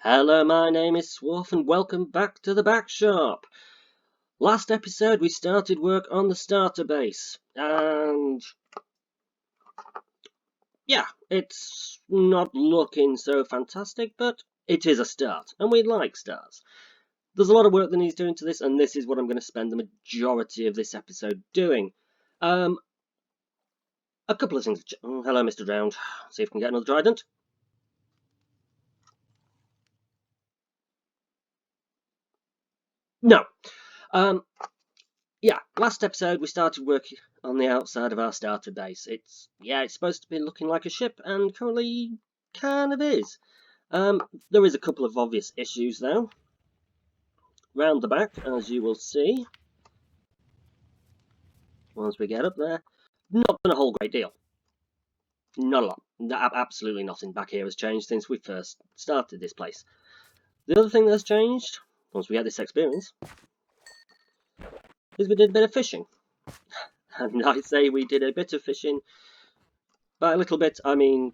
Hello, my name is Swarf and welcome back to the back shop. Last episode we started work on the starter base and yeah, it's not looking so fantastic, but it is a start and we like starts. There's a lot of work that needs doing to this and this is what I'm going to spend the majority of this episode doing. A couple of things. Oh, hello Mr. Drowned. See if we can get another trident. No. Yeah, last episode we started working on the outside of our starter base. It's supposed to be looking like a ship, and currently kind of is. There is a couple of obvious issues though. Round the back, as you will see, once we get up there, not been a whole great deal. Not a lot. Absolutely nothing back here has changed since we first started this place. The other thing that's changed, once we get this experience, is we did a bit of fishing. And I say we did a bit of fishing. By a little bit, I mean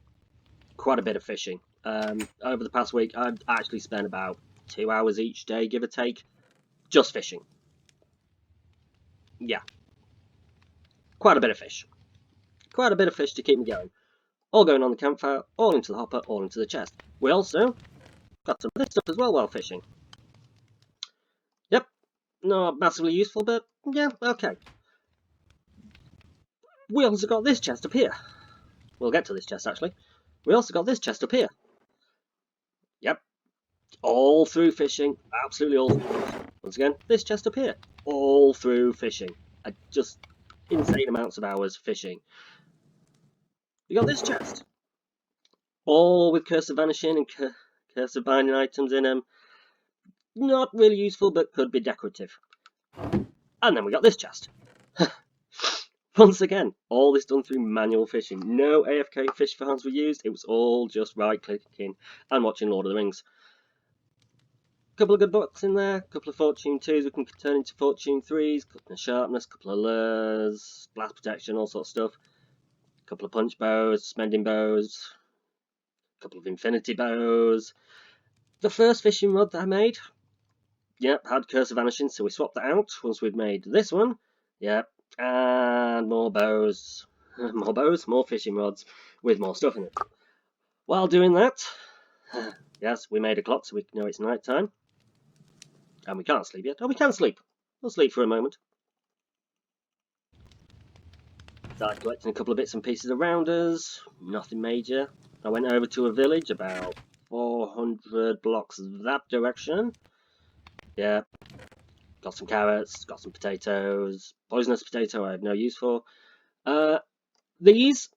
quite a bit of fishing. Over the past week, I've actually spent about 2 hours each day, give or take, just fishing. Yeah, quite a bit of fish. Quite a bit of fish to keep me going. All going on the campfire, all into the hopper, all into the chest. We also got some of this stuff as well while fishing. Yep, not massively useful, but yeah, okay. We also got this chest up here. We'll get to this chest, actually. We also got this chest up here. Yep, all through fishing, absolutely all through. Once again, this chest up here, all through fishing. Just insane amounts of hours fishing. We got this chest, all with Curse of Vanishing and Curse of Binding items in them. Not really useful, but could be decorative. And then we got this chest. Once again, all this done through manual fishing. No AFK fish farms were used. It was all just right-clicking and watching Lord of the Rings. Couple of good books in there, couple of Fortune 2s we can turn into Fortune 3s, couple of Sharpness, couple of Lures, Blast Protection, all sorts of stuff. Couple of Punch Bows, Mending Bows, couple of Infinity Bows. The first fishing rod that I made, yep, had Curse of Vanishing, so we swapped that out once we'd made this one. Yep, and more bows, more fishing rods with more stuff in it. While doing that, yes, we made a clock so we know it's night time. And we can't sleep yet. Oh, we can sleep. We'll sleep for a moment. Started collecting a couple of bits and pieces around us. Nothing major. I went over to a village about 400 blocks that direction. Yeah. Got some carrots, got some potatoes. Poisonous potato I have no use for. These,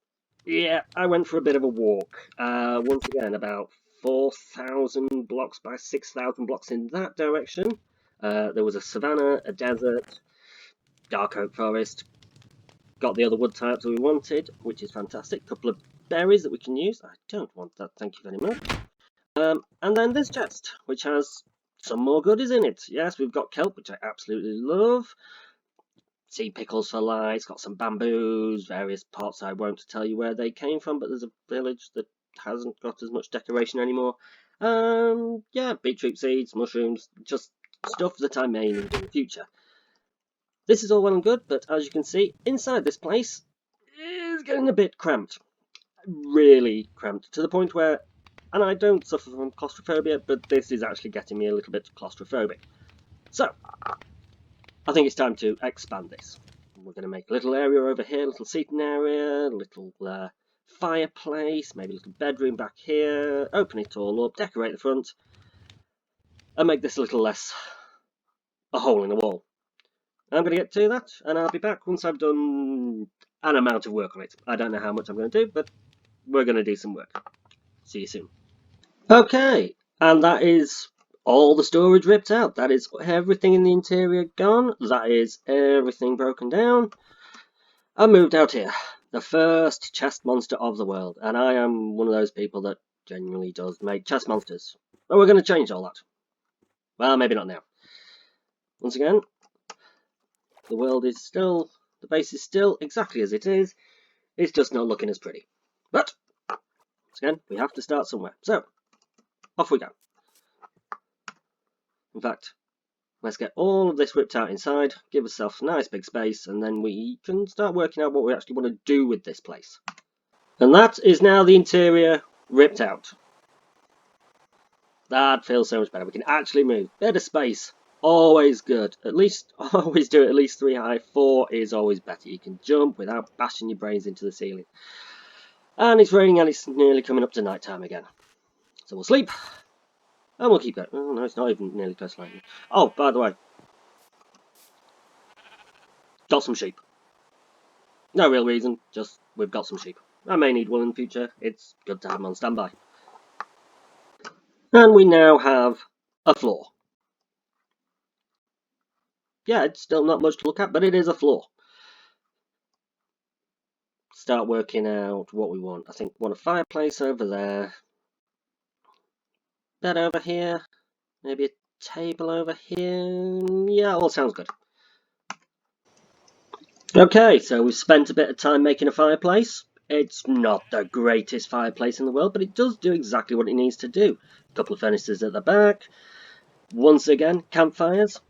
yeah, I went for a bit of a walk. Once again, about 4,000 blocks by 6,000 blocks in that direction. There was a savannah, a desert, dark oak forest. Got the other wood types that we wanted, which is fantastic. A couple of berries that we can use. I don't want that, thank you very much. And then this chest, which has some more goodies in it. Yes, we've got kelp, which I absolutely love. Sea pickles for light. It's got some bamboos, various pots. I won't tell you where they came from, but there's a village that hasn't got as much decoration anymore. Yeah, beetroot seeds, mushrooms, just stuff that I may need in the future. This is all well and good, but as you can see, inside this place is getting a bit cramped. Really cramped, to the point where, and I don't suffer from claustrophobia, but this is actually getting me a little bit claustrophobic. So, I think it's time to expand this. We're going to make a little area over here, a little seating area, a little fireplace, maybe a little bedroom back here, open it all up, decorate the front, and make this a little less a hole in the wall. I'm going to get to that, and I'll be back once I've done an amount of work on it. I don't know how much I'm going to do, but we're going to do some work. See you soon. Okay, and that is all the storage ripped out. That is everything in the interior gone. That is everything broken down. I moved out here. The first chest monster of the world. And I am one of those people that genuinely does make chest monsters. But we're going to change all that. Well, maybe not now. Once again, the world is still, the base is still exactly as it is. It's just not looking as pretty. But, once again, we have to start somewhere. So, off we go. In fact, let's get all of this ripped out inside, give ourselves a nice big space, and then we can start working out what we actually want to do with this place. And that is now the interior ripped out. That feels so much better. We can actually move. Bit of space. Always good. At least, always do it at least 3 high. 4 is always better. You can jump without bashing your brains into the ceiling. And it's raining and it's nearly coming up to night time again. So we'll sleep. And we'll keep going. Oh no, it's not even nearly close to lightning. Oh, by the way. Got some sheep. No real reason, just we've got some sheep. I may need one in the future. It's good to have them on standby. And we now have a floor. Yeah, it's still not much to look at, but it is a floor. Start working out what we want. I think we want a fireplace over there. Bed over here. Maybe a table over here. Yeah, all sounds good. Okay, so we've spent a bit of time making a fireplace. It's not the greatest fireplace in the world, but it does do exactly what it needs to do. A couple of furnaces at the back. Once again, campfires.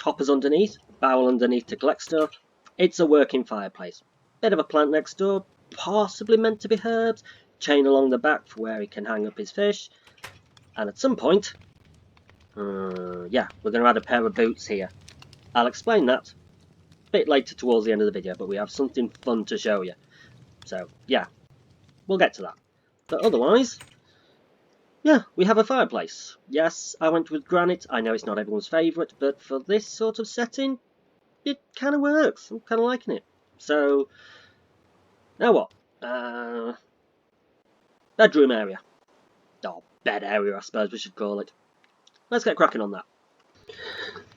Hoppers underneath, barrel underneath to collect stuff. It's a working fireplace. Bit of a plant next door, possibly meant to be herbs. Chain along the back for where he can hang up his fish. And at some point, yeah, we're going to add a pair of boots here. I'll explain that a bit later towards the end of the video, but we have something fun to show you. So, yeah, we'll get to that. But otherwise, yeah, we have a fireplace. Yes, I went with granite. I know it's not everyone's favourite, but for this sort of setting, it kind of works. I'm kind of liking it. So, now what? Bedroom area. Or bed area, I suppose we should call it. Let's get cracking on that.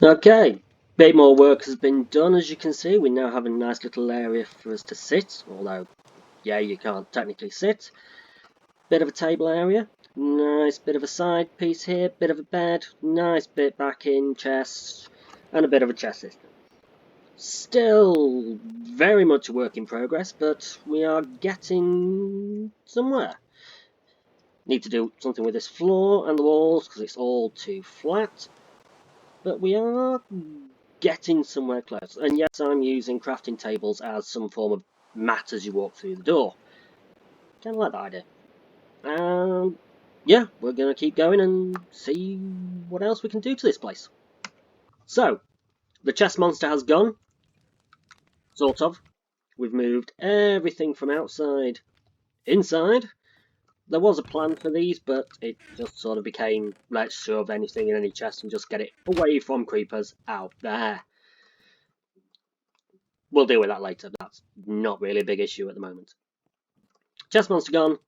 Okay, bit more work has been done, as you can see. We now have a nice little area for us to sit, although, yeah, you can't technically sit. Bit of a table area. Nice bit of a side piece here, bit of a bed, nice bit back in, chest, and a bit of a chest system. Still very much a work in progress, but we are getting somewhere. Need to do something with this floor and the walls because it's all too flat, but we are getting somewhere close. And yes, I'm using crafting tables as some form of mat as you walk through the door. Kind of like that idea. Yeah, we're going to keep going and see what else we can do to this place. So, the chest monster has gone. Sort of. We've moved everything from outside inside. There was a plan for these, but it just sort of became, let's shove anything in any chest and just get it away from creepers out there. We'll deal with that later. That's not really a big issue at the moment. Chest monster gone.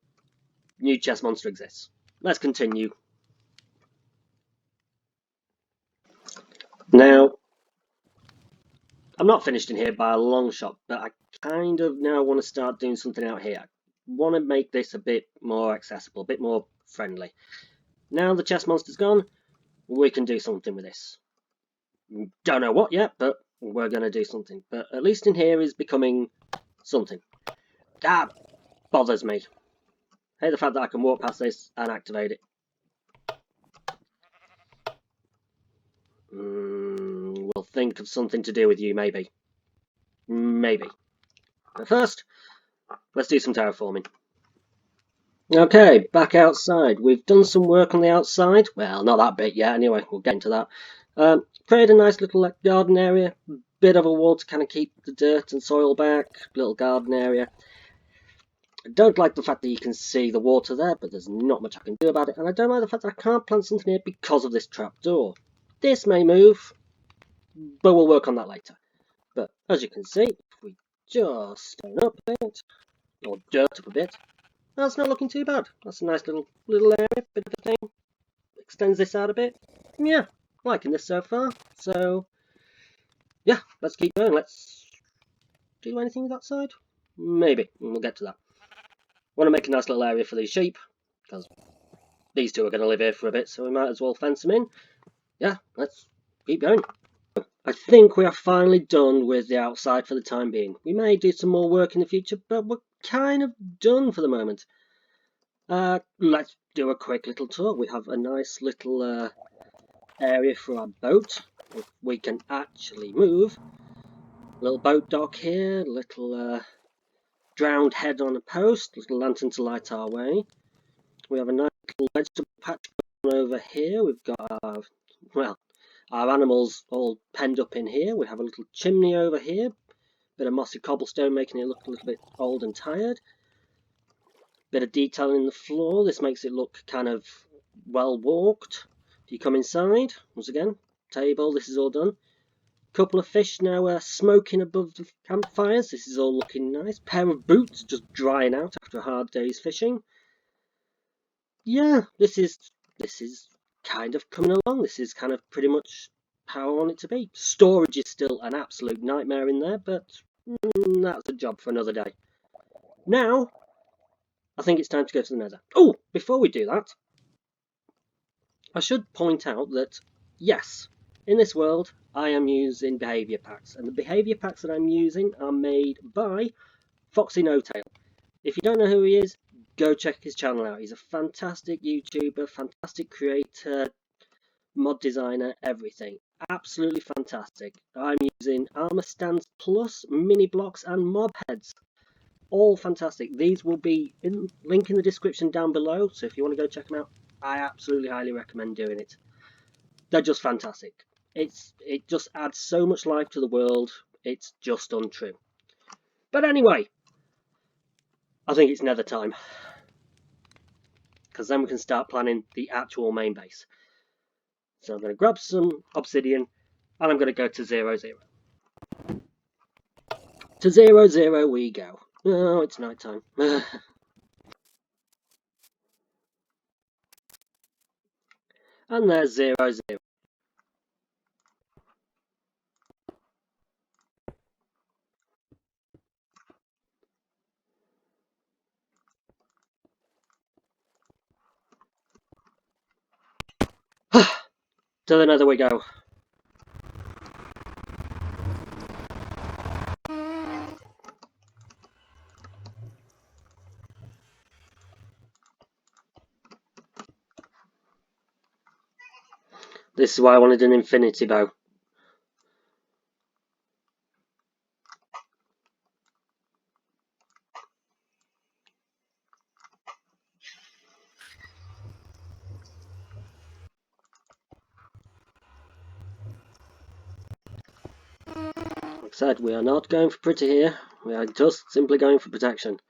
New chest monster exists. Let's continue. Now, I'm not finished in here by a long shot, but I kind of now want to start doing something out here. I want to make this a bit more accessible, a bit more friendly. Now the chest monster's gone, we can do something with this. Don't know what yet, but we're going to do something. But at least in here is becoming something. That bothers me. Hey, the fact that I can walk past this and activate it. We'll think of something to do with you, maybe. Maybe. But first, let's do some terraforming. Okay, back outside. We've done some work on the outside. Well, not that bit yet, anyway, we'll get into that. Create a nice little garden area. Bit of a wall to kind of keep the dirt and soil back. Little garden area. I don't like the fact that you can see the water there, but there's not much I can do about it. And I don't like the fact that I can't plant something here because of this trapdoor. This may move, but we'll work on that later. But as you can see, if we just stone up a bit, or dirt up a bit, that's not looking too bad. That's a nice little area, bit of a thing. Extends this out a bit. Yeah, liking this so far. So, yeah, let's keep going. Let's do anything with that side? Maybe. We'll get to that. Want to make a nice little area for these sheep, because these two are going to live here for a bit, so we might as well fence them in. Yeah, let's keep going. I think we are finally done with the outside for the time being. We may do some more work in the future, but we're kind of done for the moment. Let's do a quick little tour. We have a nice little area for our boat, if we can actually move. Little boat dock here, little drowned head on a post, little lantern to light our way. We have a nice little vegetable patch over here. We've got our animals all penned up in here. We have a little chimney over here, bit of mossy cobblestone making it look a little bit old and tired. Bit of detail in the floor. This makes it look kind of well walked. If you come inside, once again, table, this is all done. Couple of fish now smoking above the campfires. This is all looking nice. Pair of boots just drying out after a hard day's fishing. Yeah, this is kind of coming along. This is kind of pretty much how I want it to be. Storage is still an absolute nightmare in there, but that's a job for another day. Now, I think it's time to go to the nether. Oh, before we do that, I should point out that, yes, in this world, I am using behaviour packs, and the behaviour packs that I'm using are made by Foxy No Tail. If you don't know who he is, go check his channel out. He's a fantastic YouTuber, fantastic creator, mod designer, everything. Absolutely fantastic. I'm using Armour Stands Plus, mini blocks, and mob heads. All fantastic. These will be link in the description down below, so if you want to go check them out, I absolutely highly recommend doing it. They're just fantastic. It just adds so much life to the world. It's just untrue. But anyway, I think it's nether time, because then we can start planning the actual main base. So I'm going to grab some obsidian, and I'm going to go to 0, 0. To 0, 0 we go. Oh, it's night time. And there's 0, 0. To the nether we go. This is why I wanted an infinity bow. Like I said, we are not going for pretty here. We are just simply going for protection.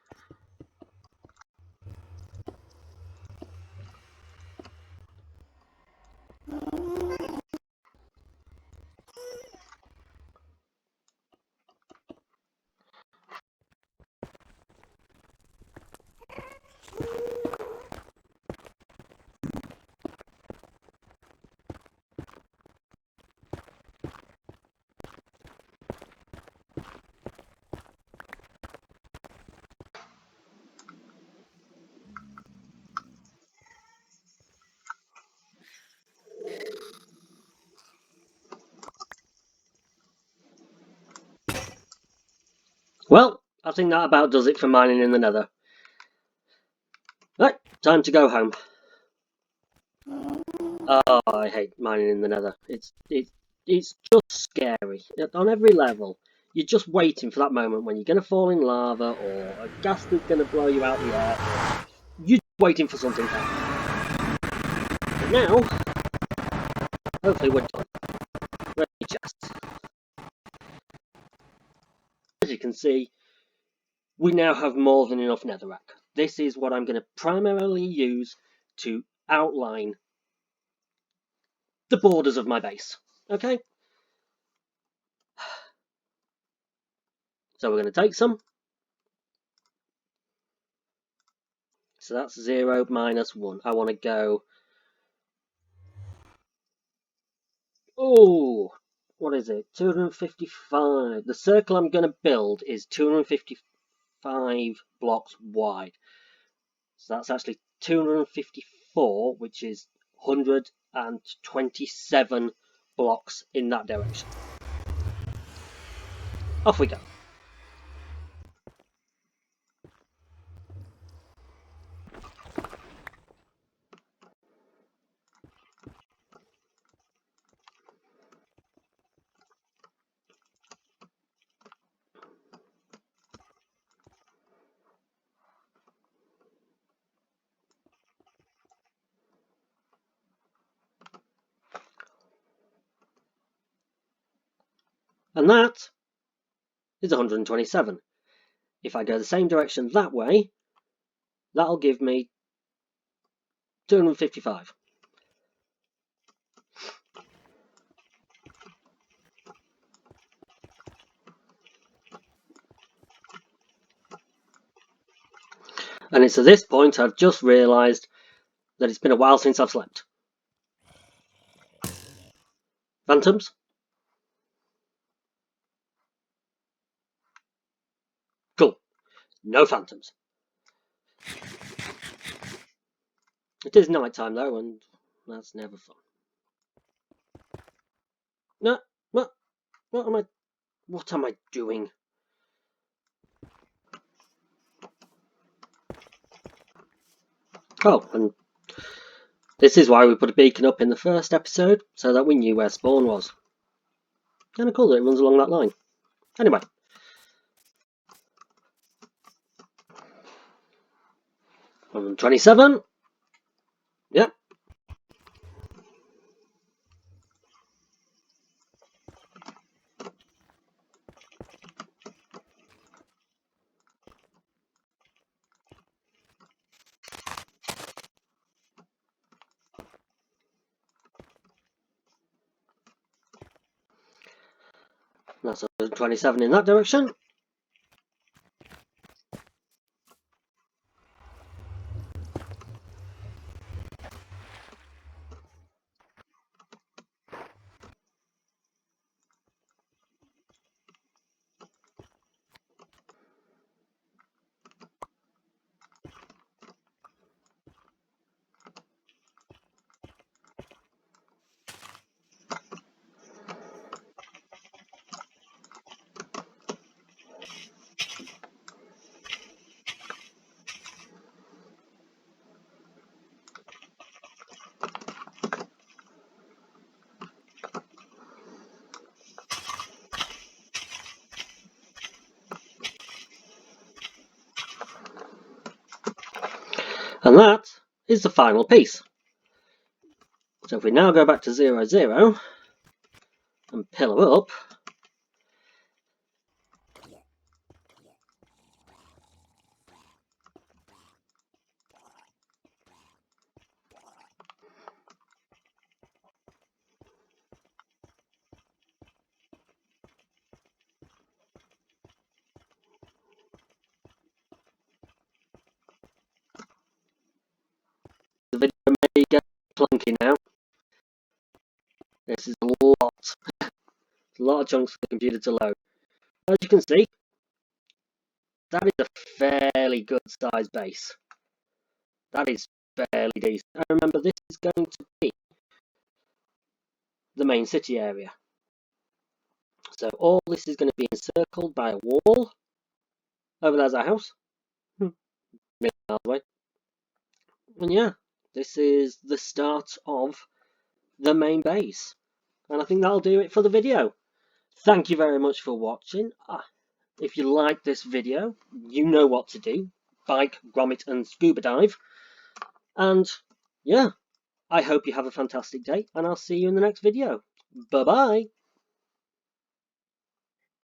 Well, I think that about does it for mining in the nether. Right, time to go home. Oh, I hate mining in the nether. It's just scary. On every level, you're just waiting for that moment when you're going to fall in lava or a gas that's going to blow you out the air. You're just waiting for something to happen. But now, hopefully we're done. Ready chest. As you can see, we now have more than enough netherrack. This is what I'm going to primarily use to outline the borders of my base. Okay? So we're going to take some. So that's 0 minus 1. I want to go... Oh, what is it? 255. The circle I'm going to build is 255 blocks wide. So that's actually 254, which is 127 blocks in that direction. Off we go. And that is 127. If I go the same direction that way, that'll give me 255. And it's at this point I've just realised that it's been a while since I've slept. Phantoms? Cool. No phantoms. It is night time though, and that's never fun. No, what am I doing? Oh, and this is why we put a beacon up in the first episode, so that we knew where spawn was. Kind of cool that it runs along that line. Anyway. 127. Yep. That's 127 in that direction. And that is the final piece. So if we now go back to 0, 0 and pillar up, the video may get clunky now. This is a lot of chunks for the computer to load. As you can see, that is a fairly good size base. That is fairly decent. And remember, this is going to be the main city area. So all this is going to be encircled by a wall. Over there's our house. Miles away. And yeah, this is the start of the main base. And I think that'll do it for the video. Thank you very much for watching. If you like this video, you know what to do. Bike, grommet and scuba dive. And yeah, I hope you have a fantastic day, and I'll see you in the next video. Bye bye.